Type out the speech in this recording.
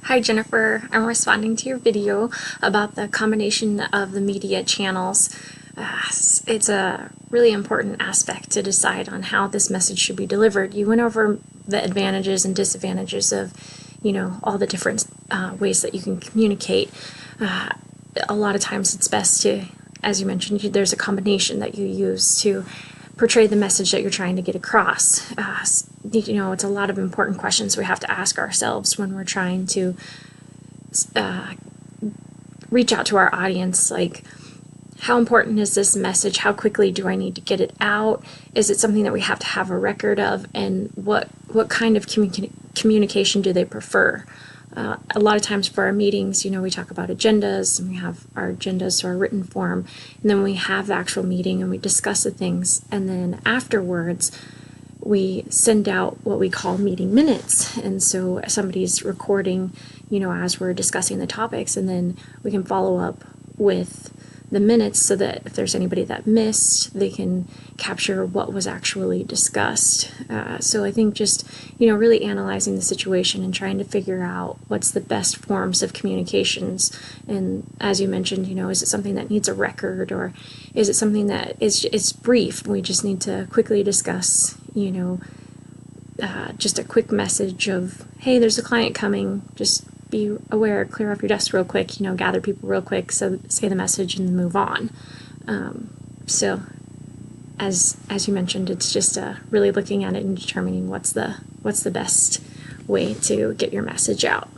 Hi Jennifer, I'm responding to your video about the combination of the media channels. It's a really important aspect to decide on how this message should be delivered. You went over the advantages and disadvantages of, all the different ways that you can communicate. A lot of times it's best to, as you mentioned, there's a combination that you use to portray the message that you're trying to get across. It's a lot of important questions we have to ask ourselves when we're trying to reach out to our audience, like, how important is this message? How quickly do I need to get it out? Is it something that we have to have a record of? And what kind of communication do they prefer? A lot of times for our meetings, we talk about agendas, and we have our agendas to our written form, and then we have the actual meeting and we discuss the things, and then afterwards we send out what we call meeting minutes. And so somebody's recording, as we're discussing the topics, and then we can follow up with the minutes so that if there's anybody that missed, they can capture what was actually discussed. So I think just, really analyzing the situation and trying to figure out what's the best forms of communications. And as you mentioned, is it something that needs a record, or is it something that it's brief? We just need to quickly discuss, just a quick message of, hey, there's a client coming, just be aware, clear off your desk real quick, gather people real quick, so say the message and move on. So as you mentioned, it's just really looking at it and determining what's the best way to get your message out.